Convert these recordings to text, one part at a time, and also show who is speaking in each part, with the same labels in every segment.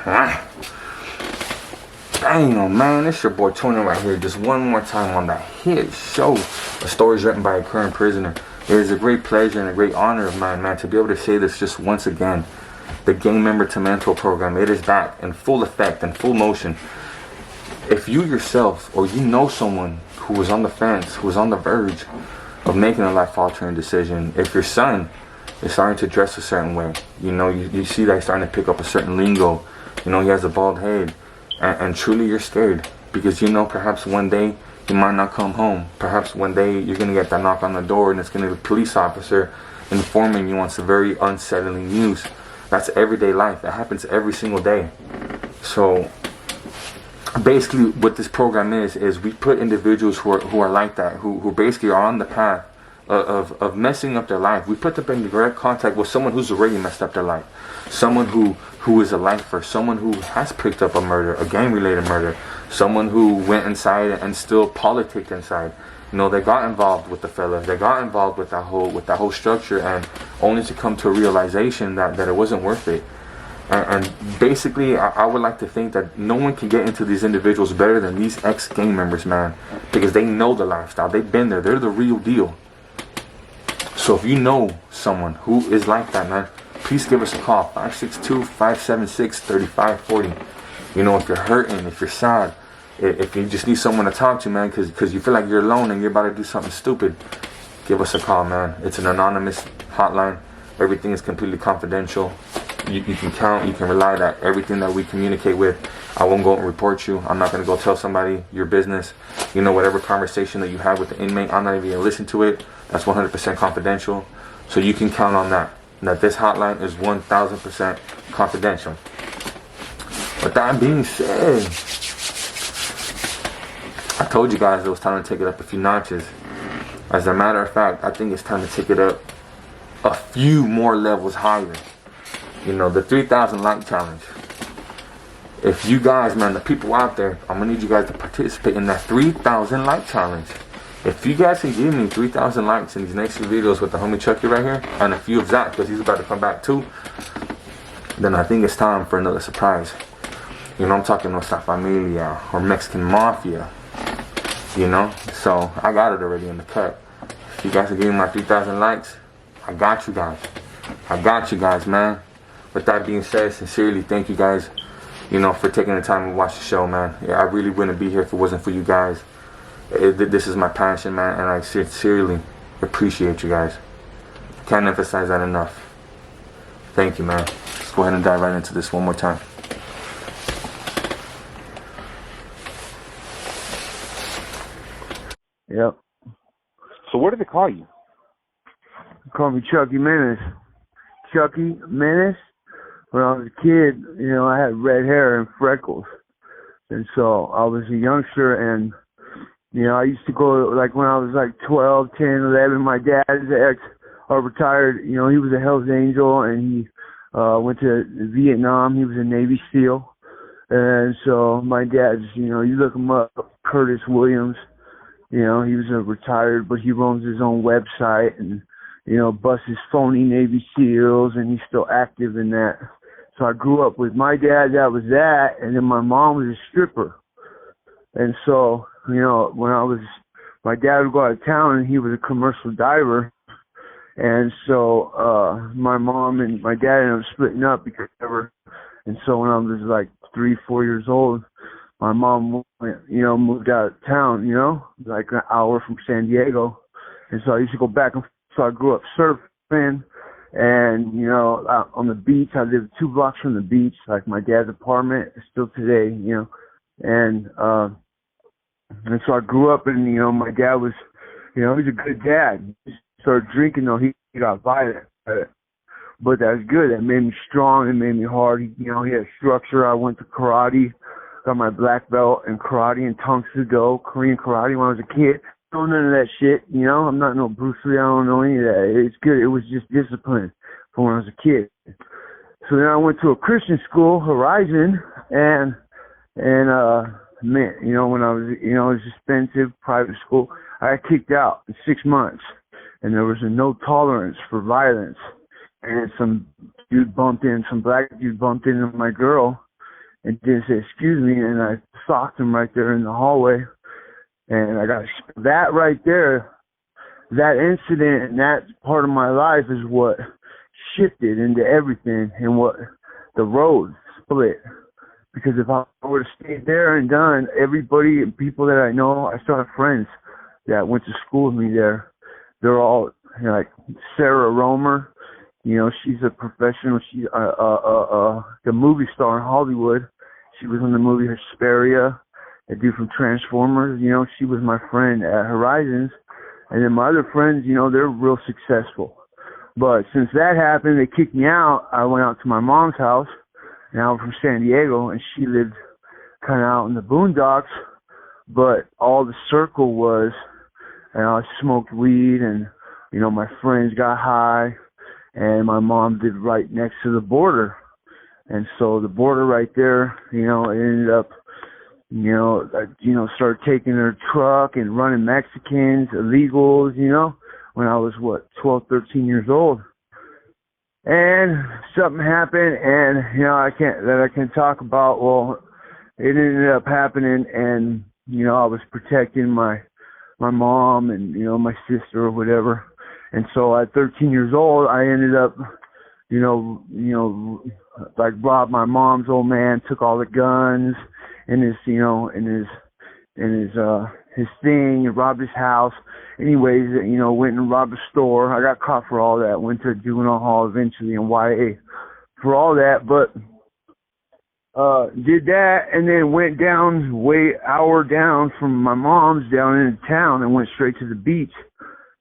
Speaker 1: Damn, man, it's your boy Tony right here. Just one more time on that hit show. A stories written by a current prisoner. It is a great pleasure and a great honor of mine, man, to be able to say this just once again. The Gang Member to Mentor program, it is back in full effect and full motion. If you yourself or you know someone who was on the fence, who was on the verge of making a life-altering decision, if your son is starting to dress a certain way, you see that he's starting to pick up a certain lingo, he has a bald head, and truly you're scared because perhaps one day he might not come home. Perhaps one day you're going to get that knock on the door and it's going to be a police officer informing you on some very unsettling news. That's everyday life. That happens every single day. So basically what this program is we put individuals who are like that, who basically are on the path of messing up their life. We put them in direct contact with someone who's already messed up their life. Someone who is a lifer, someone who has picked up a murder, a gang-related murder, someone who went inside and still politicked inside. They got involved with the fellas, they got involved with that whole structure, and only to come to a realization that it wasn't worth it. And basically, I would like to think that no one can get into these individuals better than these ex-gang members, man, because they know the lifestyle, they've been there, they're the real deal. So if you know someone who is like that, man, please give us a call, 562-576-3540. If you're hurting, if you're sad, if you just need someone to talk to, man, because you feel like you're alone and you're about to do something stupid, give us a call, man. It's an anonymous hotline. Everything is completely confidential. You can count, you can rely that everything that we communicate with, I won't go and report you. I'm not going to go tell somebody your business. Whatever conversation that you have with the inmate, I'm not even going to listen to it. That's 100% confidential. So you can count on that this hotline is 1000% confidential. With that being said, I told you guys it was time to take it up a few notches. As a matter of fact, I think it's time to take it up a few more levels higher. The 3,000 like challenge. If you guys, man, the people out there, I'm going to need you guys to participate in that 3,000 like challenge. If you guys can give me 3,000 likes in these next few videos with the homie Chucky right here, and a few of Zach, because he's about to come back too, then I think it's time for another surprise. I'm talking Nuestra Familia or Mexican Mafia. So I got it already in the cut. If you guys are giving my 3,000 likes, I got you guys. I got you guys, man. With that being said, sincerely, thank you guys, for taking the time to watch the show, man. Yeah, I really wouldn't be here if it wasn't for you guys. This is my passion, man, and I sincerely appreciate you guys. Can't emphasize that enough. Thank you, man. Let's go ahead and dive right into this one more time.
Speaker 2: Yep.
Speaker 1: So what do they call you?
Speaker 2: They call me Chucky Menace. Chucky Menace. When I was a kid, I had red hair and freckles. And so I was a youngster, and I used to go, like, when I was like 12, 10, 11, my dad's retired, he was a Hell's Angel, and he went to Vietnam. He was a Navy SEAL. And so my dad's, you look him up, Curtis Williams, he was a retired, but he runs his own website and, busts his phony Navy SEALs, and he's still active in that. So I grew up with my dad, that was that, and then my mom was a stripper. And so, when my dad would go out of town, and he was a commercial diver. And so, my mom and my dad ended up splitting up because and so when I was like 3, 4 years old, my mom, moved out of town, like an hour from San Diego. And so I used to go back and forth. So I grew up surfing, and, on the beach. I lived 2 blocks from the beach, like my dad's apartment, still today, And so I grew up, and, my dad was, he's a good dad. He started drinking, though, he got violent. But that was good. That made me strong. It made me hard. He had structure. I went to karate, got my black belt in karate and Tang Soo Do, Korean karate when I was a kid. Don't know none of that shit, I'm not no Bruce Lee. I don't know any of that. It's good. It was just discipline from when I was a kid. So then I went to a Christian school, Horizon, and man, when I was, it was expensive, private school. I got kicked out in 6 months, and there was a no tolerance for violence. And some black dude bumped into my girl, and didn't say excuse me, and I socked him right there in the hallway. And I got that right there, that incident and that part of my life is what shifted into everything and what the road split. Because if I would have stayed there and done, everybody and people that I know, I still have friends that went to school with me there. They're all, you know, like Sarah Romer, you know, she's a professional, she's the movie star in Hollywood. She was in the movie Hesperia, a dude from Transformers, you know, she was my friend at Horizons. And then my other friends, you know, they're real successful. But since that happened, they kicked me out. I went out to my mom's house, and I'm from San Diego, and she lived kind of out in the boondocks. But all the circle was, and I smoked weed, and, you know, my friends got high, and my mom lived right next to the border. And so the border right there, you know, it ended up, started taking her truck and running Mexicans, illegals, you know, when I was, 12, 13 years old. And something happened, and, you know, I can't talk about. Well, it ended up happening, and, you know, I was protecting my mom and, you know, my sister or whatever. And so at 13 years old, I ended up, like robbed my mom's old man, took all the guns in his thing, and robbed his house. Anyways, you know, went and robbed a store. I got caught for all that. Went to juvenile hall eventually in YA for all that, but did that and then went down hour down from my mom's down into town and went straight to the beach.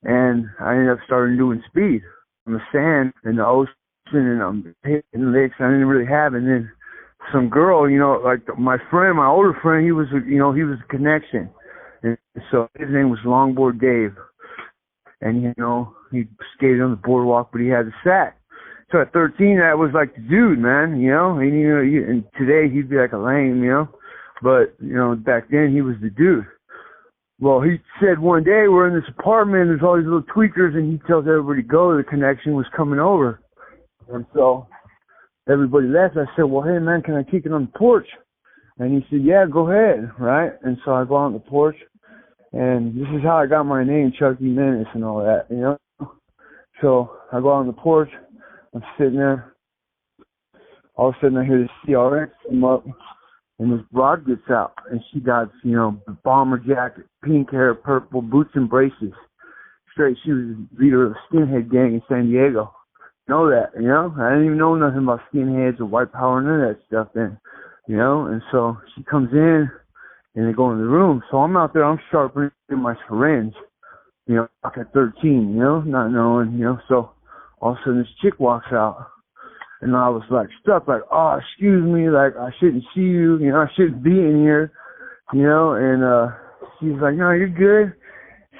Speaker 2: And I ended up starting doing speed on the sand and the ocean, and I'm hitting lakes I didn't really have. And then some girl, you know, like my older friend, he was a connection. And so his name was Longboard Dave. And, you know, he skated on the boardwalk, but he had a sack. So at 13, that was like the dude, man, you know. And, you know, and today he'd be like a lame, you know. But, you know, back then he was the dude. Well, he said one day we're in this apartment, there's all these little tweakers, and he tells everybody to go. The connection was coming over. And so everybody left. I said, well, hey, man, can I kick it on the porch? And he said, yeah, go ahead, right? And so I go on the porch, and this is how I got my name, Chucky Menace and all that, you know? So I go on the porch, I'm sitting there. All of a sudden I hear this CRX come up, and this broad gets out, and she got, you know, bomber jacket, pink hair, purple, boots and braces. Straight, she was the leader of the skinhead gang in San Diego. Know that, you know? I didn't even know nothing about skinheads or white power, none of that stuff then, you know? And so she comes in, and they go in the room. So I'm out there, I'm sharpening my syringe, you know, like at 13, you know, not knowing, you know. So all of a sudden this chick walks out, and I was like stuck, like, oh, excuse me, like I shouldn't see you, you know, I shouldn't be in here, you know. And she's like, no, you're good.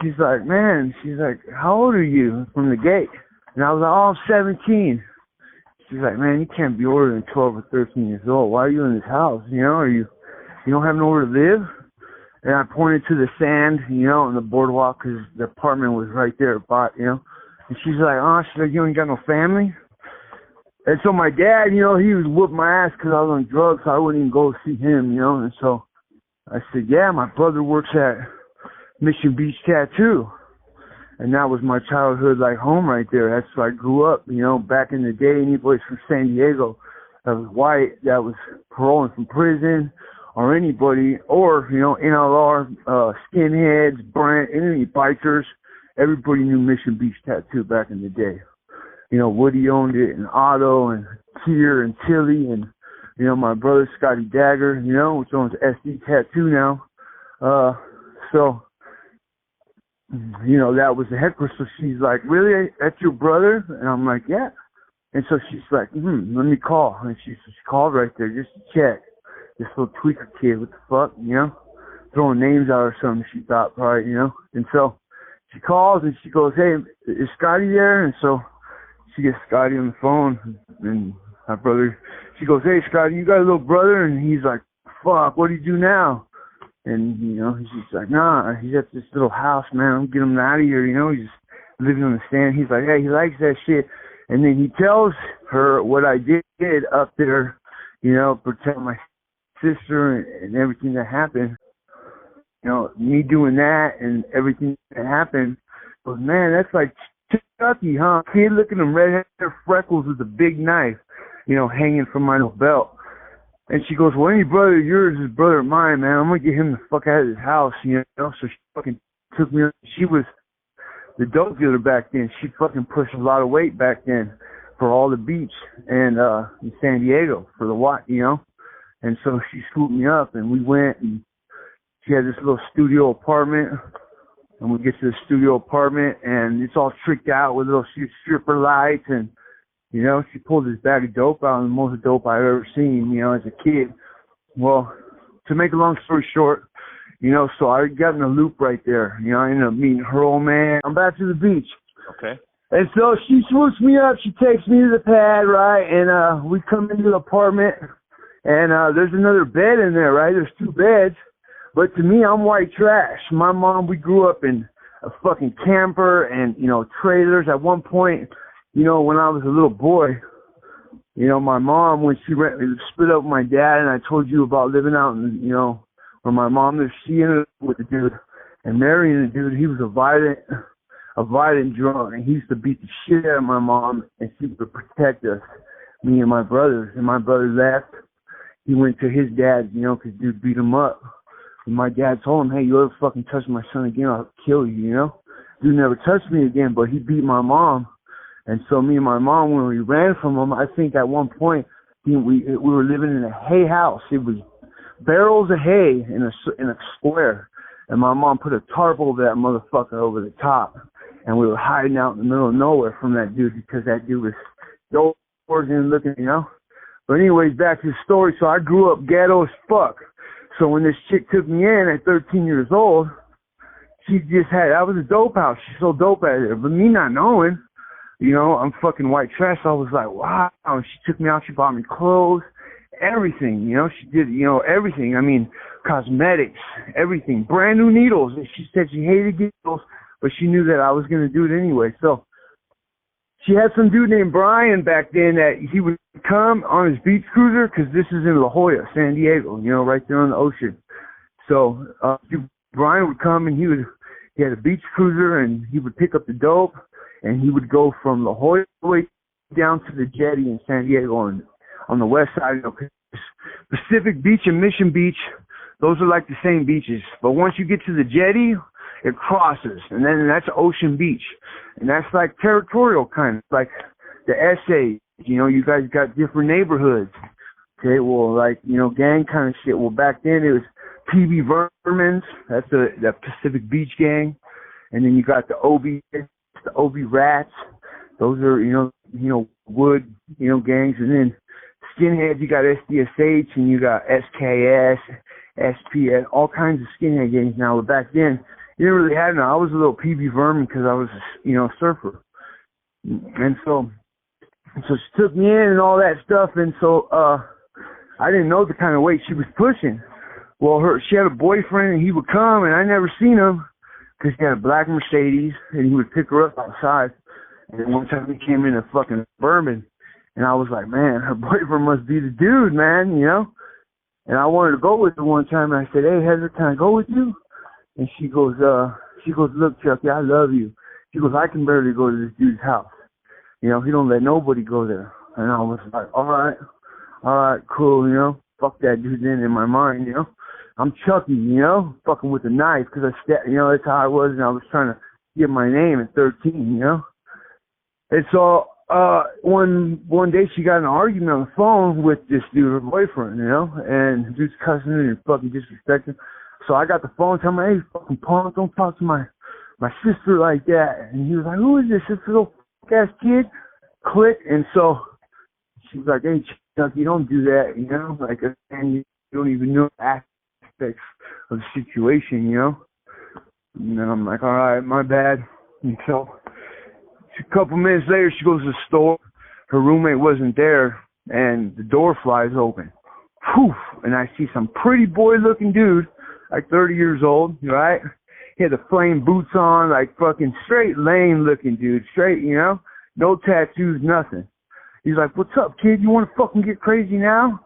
Speaker 2: She's like, man, she's like, how old are you? From the gate. And I was like, oh, I'm 17. She's like, man, you can't be older than 12 or 13 years old. Why are you in this house? You know, you don't have nowhere to live? And I pointed to the sand, you know, on the boardwalk, because the apartment was right there, you know. And she's like, you ain't got no family? And so my dad, you know, he was whooping my ass because I was on drugs, so I wouldn't even go see him, you know. And so I said, yeah, my brother works at Mission Beach Tattoo. And that was my childhood, like, home right there. That's where I grew up, you know. Back in the day, anybody from San Diego that was white, that was paroling from prison, or anybody, or, you know, NLR, skinheads, Brent, any bikers, everybody knew Mission Beach Tattoo back in the day. You know, Woody owned it, and Otto, and Tier, and Tilly, and, you know, my brother Scotty Dagger, you know, which owns SD Tattoo now. So, you know, that was the heckler. So she's like, really? That's your brother? And I'm like, yeah. And so she's like, let me call. And she called right there just to check. This little tweaker kid, what the fuck, you know? Throwing names out or something, she thought, probably, you know? And so she calls and she goes, hey, is Scotty there? And so she gets Scotty on the phone, and my brother, she goes, hey, Scotty, you got a little brother? And he's like, fuck, what do you do now? And, you know, she's like, nah, he's at this little house, man. I'm getting him out of here, you know? He's just living on the stand. He's like, hey, he likes that shit. And then he tells her what I did up there, you know, protect my sister and everything that happened, you know, me doing that and everything that happened, but man, that's like Chucky, huh? Kid, look at him, red hair, freckles with a big knife, you know, hanging from my belt. And she goes, well, any brother of yours is brother of mine, man. I'm going to get him the fuck out of his house, you know? So she fucking took me. She was the dope dealer back then. She fucking pushed a lot of weight back then for all the beach and in San Diego for the what, you know? And so she scooped me up, and we went, and she had this little studio apartment. And we get to the studio apartment, and it's all tricked out with little stripper lights, and you know, she pulled this bag of dope out, and the most dope I've ever seen, you know, as a kid. Well, to make a long story short, you know, so I got in a loop right there. You know, I ended up meeting her old man. I'm back to the beach.
Speaker 1: Okay.
Speaker 2: And so she swoops me up. She takes me to the pad, right? And we come into the apartment, and there's another bed in there, right? There's two beds. But to me, I'm white trash. My mom, we grew up in a fucking camper and, you know, trailers. At one point, you know, when I was a little boy, you know, my mom, when she split up with my dad, and I told you about living out in, you know, where my mom lived, she ended up with the dude and marrying the dude. He was a violent drunk, and he used to beat the shit out of my mom, and she would protect us, me and my brothers. And my brother left. He went to his dad, you know, because dude beat him up. And my dad told him, hey, you ever fucking touch my son again, I'll kill you, you know? Dude never touched me again, but he beat my mom. And so me and my mom, when we ran from him, I think at one point we were living in a hay house. It was barrels of hay in a square. And my mom put a tarp over that motherfucker over the top. And we were hiding out in the middle of nowhere from that dude because that dude was doors and looking, you know? But anyways, back to the story. So I grew up ghetto as fuck. So when this chick took me in at 13 years old, I was a dope house. She sold dope out there. But me not knowing, you know, I'm fucking white trash. So I was like, wow. And she took me out. She bought me clothes, everything. You know, she did, you know, everything. I mean, cosmetics, everything. Brand new needles. And she said she hated needles, but she knew that I was going to do it anyway. So she had some dude named Brian back then that he would come on his beach cruiser, because this is in La Jolla, San Diego, you know, right there on the ocean. So Brian would come, and he had a beach cruiser, and he would pick up the dope, and he would go from La Jolla way down to the jetty in San Diego on the west side. You know, Pacific Beach and Mission Beach, those are like the same beaches. But once you get to the jetty, it crosses, and then that's Ocean Beach. And that's like territorial kind of, like the SA. You know, you guys got different neighborhoods. Okay, well, like, you know, gang kind of shit. Well, back then it was PB Vermins. That's the Pacific Beach gang. And then you got the OB Rats. Those are, you know, Wood, you know, gangs. And then skinheads, you got SDSH, and you got SKS, SPS, all kinds of skinhead gangs now. But back then, you didn't really have none. I was a little PB Vermin because I was, you know, a surfer. And so she took me in and all that stuff. And so I didn't know the kind of weight she was pushing. Well, she had a boyfriend, and he would come, and I never seen him because he had a black Mercedes, and he would pick her up outside. And then one time he came in a fucking Bourbon, and I was like, man, her boyfriend must be the dude, man, you know? And I wanted to go with her one time, and I said, hey, Heather, can I go with you? And she goes, look, Chucky, I love you. She goes, I can barely go to this dude's house. You know, he don't let nobody go there. And I was like, all right, cool, you know? Fuck that dude in my mind, you know? I'm Chucky, you know? Fucking with a knife, because you know, that's how I was, and I was trying to get my name at 13, you know? And so, one day she got in an argument on the phone with this dude, her boyfriend, you know? And the dude's cussing her and fucking disrespecting. So I got the phone telling me, hey, fucking punk, don't talk to my sister like that. And he was like, who is this little ass kid? Click. And so she was like, hey, Chuck, you don't do that, you know? Like, and you don't even know aspects of the situation, you know? And then I'm like, all right, my bad. And so a couple minutes later, she goes to the store. Her roommate wasn't there, and the door flies open. Whew. And I see some pretty boy-looking dude, like 30 years old, right? He had the flame boots on, like fucking straight lane looking dude. Straight, you know? No tattoos, nothing. He's like, what's up, kid? You want to fucking get crazy now?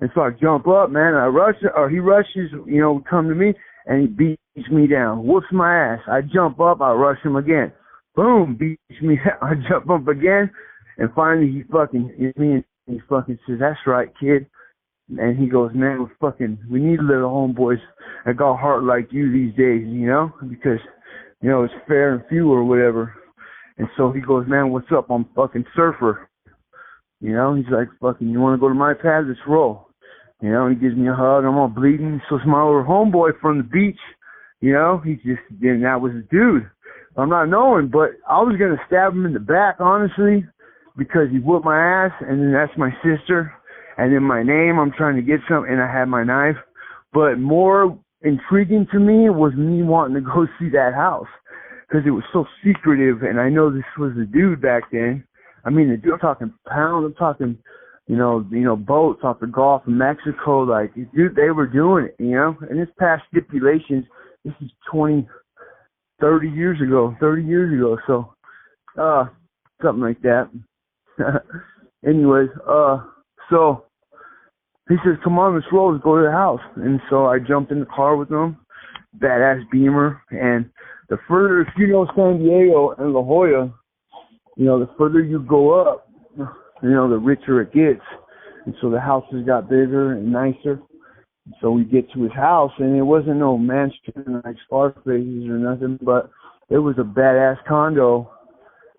Speaker 2: And so I jump up, man, I rush, or he rushes, you know, come to me, and he beats me down, whoops my ass. I jump up, I rush him again. Boom, beats me down. I jump up again, and finally he fucking hits me, and he fucking says, "That's right, kid." And he goes, "Man, we need little homeboys that got heart like you these days, you know, because, you know, it's fair and few or whatever." And so he goes, "Man, what's up? I'm fucking surfer." You know, he's like, "Fucking, you want to go to my pad? Let's roll." You know, he gives me a hug. I'm all bleeding. So it's my little homeboy from the beach. You know, and that was a dude. I'm not knowing, but I was going to stab him in the back, honestly, because he whooped my ass, and then that's my sister. And then my name, I'm trying to get some, and I had my knife. But more intriguing to me was me wanting to go see that house, because it was so secretive, and I know this was the dude back then. I mean, the dude, I'm talking pounds, I'm talking, you know, boats off the Gulf of Mexico, like, dude, they were doing it, you know, and it's past stipulations. This is 30 years ago, so, something like that. Anyways, so, he says, "Come on, let's roll, let's go to the house." And so I jumped in the car with him, badass Beamer, and the further, if you know San Diego and La Jolla, you know, the further you go up, you know, the richer it gets. And so the houses got bigger and nicer. So we get to his house, and it wasn't no mansion like Scarface's or nothing, but it was a badass condo.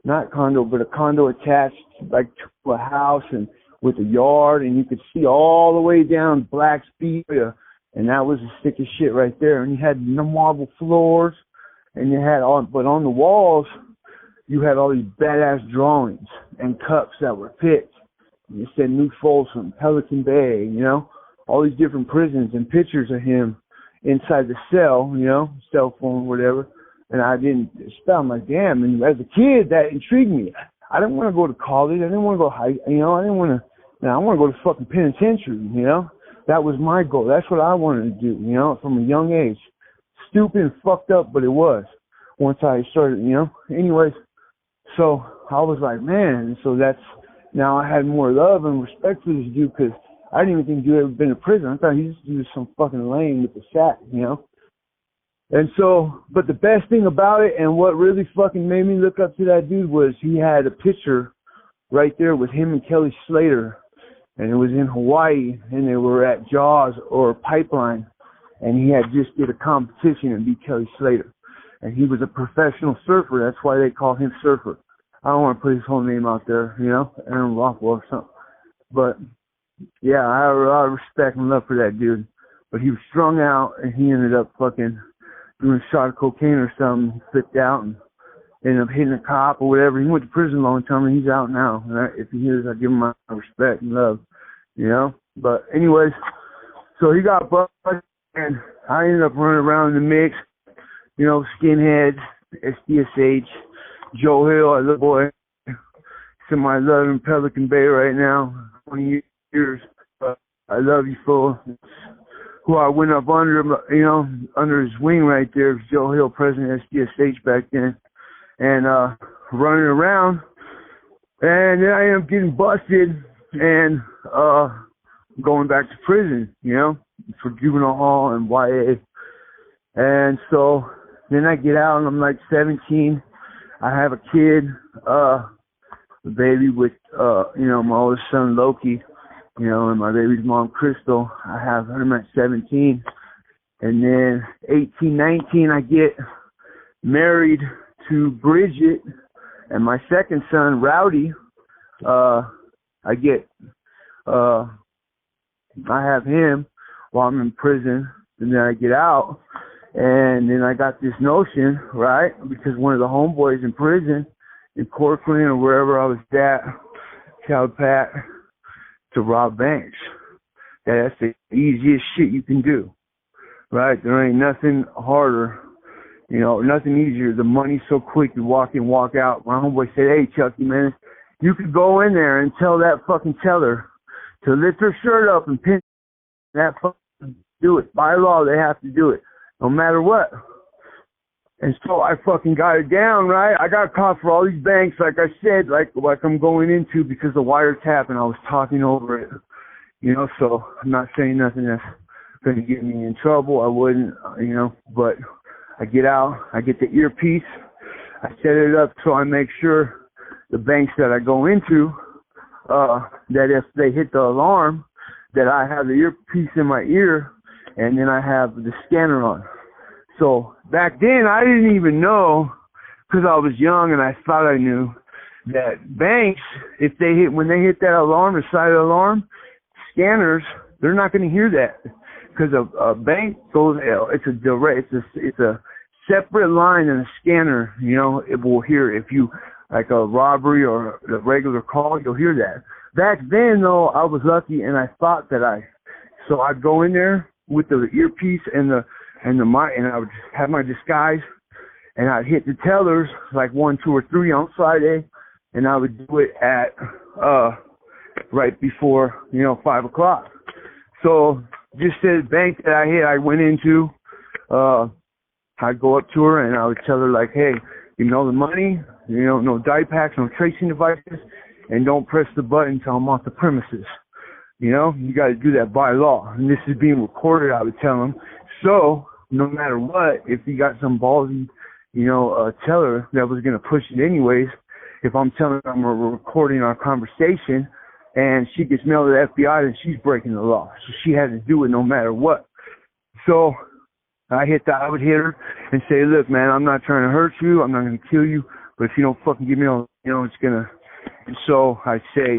Speaker 2: Not condo, but a condo attached like to a house and with a yard, and you could see all the way down Black's Beach, and that was the sickest shit right there. And you had no marble floors, and you had but on the walls, you had all these badass drawings and cups that were picked. And it said New Folsom, Pelican Bay, you know, all these different prisons and pictures of him inside the cell, you know, cell phone, whatever. And I didn't spell. I'm like, damn. And as a kid, that intrigued me. I didn't want to go to college. I didn't want to go high, you know, I didn't want to, I want to go to fucking penitentiary, you know. That was my goal. That's what I wanted to do, you know, from a young age. Stupid and fucked up, but it was. Once I started, you know. Anyways, so I was like, man. So now I had more love and respect for this dude, because I didn't even think dude had ever been in prison. I thought he just was some fucking lame with the sack, you know. And so, but the best thing about it, and what really fucking made me look up to that dude, was he had a picture right there with him and Kelly Slater, and it was in Hawaii, and they were at Jaws or Pipeline, and he had just did a competition and beat Kelly Slater, and he was a professional surfer. That's why they call him Surfer. I don't want to put his whole name out there, you know, Aaron Rockwell or something. But yeah, I have a lot of respect and love for that dude. But he was strung out, and he ended up fucking doing a shot of cocaine or something. He flipped out and ended up hitting a cop or whatever. He went to prison a long time, and he's out now. And if he hears, I give him my respect and love, you know. But anyways, so he got busted, and I ended up running around in the mix, you know, skinheads, SDSH, Joe Hill, I love boy. Some I love in Pelican Bay right now, 20 years. But I love you, fool. Who I went up under, you know, under his wing right there, was Joe Hill, president of SDSH back then, and running around, and then I ended up getting busted and going back to prison, you know, for juvenile hall and YA. And so then I get out and I'm like 17. I have a kid, a baby with, you know, my oldest son Loki, you know, and my baby's mom Crystal. I have him at 17. And then 18, 19, I get married to Bridget, and my second son, Rowdy, I have him while I'm in prison, and then I get out, and then I got this notion, right, because one of the homeboys in prison, in Corcoran or wherever I was at, Calpat, to rob banks. That's the easiest shit you can do, right? There ain't nothing harder, you know, nothing easier. The money's so quick, you walk in, walk out. My homeboy said, "Hey, Chucky, man, you could go in there and tell that fucking teller to lift her shirt up and pin that fucking, do it. By law, they have to do it, no matter what." And so I fucking got it down, right? I got caught for all these banks, like I said, like I'm going into, because the wiretap, and I was talking over it. you know, so I'm not saying nothing that's going to get me in trouble. I wouldn't, you know, but I get out, I get the earpiece, I set it up so I make sure the banks that I go into, that if they hit the alarm, that I have the earpiece in my ear, and then I have the scanner on. So back then, I didn't even know, because I was young and I thought I knew, that banks, if they hit, when they hit that alarm, the silent alarm, scanners, they're not going to hear that, because a bank goes, it's a direct, it's a separate line than a scanner. You know, it will hear if you like a robbery or a regular call, you'll hear that. Back then, though, I was lucky, and I thought that so I'd go in there with the earpiece and the mic, and I would have my disguise, and I'd hit the tellers like 1, 2, or 3 on Friday. And I would do it at, right before, 5 o'clock. So just the bank that I went into, I'd go up to her and I would tell her like, hey, the money, no die packs, no tracing devices, and don't press the button until I'm off the premises. You got to do that by law. And this is being recorded, I would tell them. So no matter what, if you got some ballsy, teller that was going to push it anyways, if I'm telling them we're recording our conversation and she gets mailed to the FBI, then she's breaking the law. So she had to do it no matter what. So I would hit her and say, look, man, I'm not trying to hurt you. I'm not going to kill you. But if you don't fucking give me all, it's going to. And so I'd say,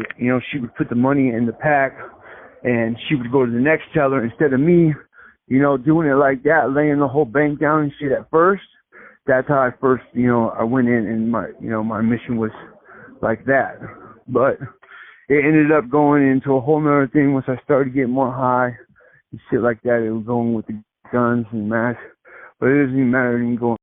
Speaker 2: she would put the money in the pack and she would go to the next teller instead of me, doing it like that, laying the whole bank down and shit at first. That's how I first, I went in and my mission was like that. But it ended up going into a whole nother thing once I started getting more high and shit like that. It was going with the guns and masks. But it doesn't even matter. It didn't go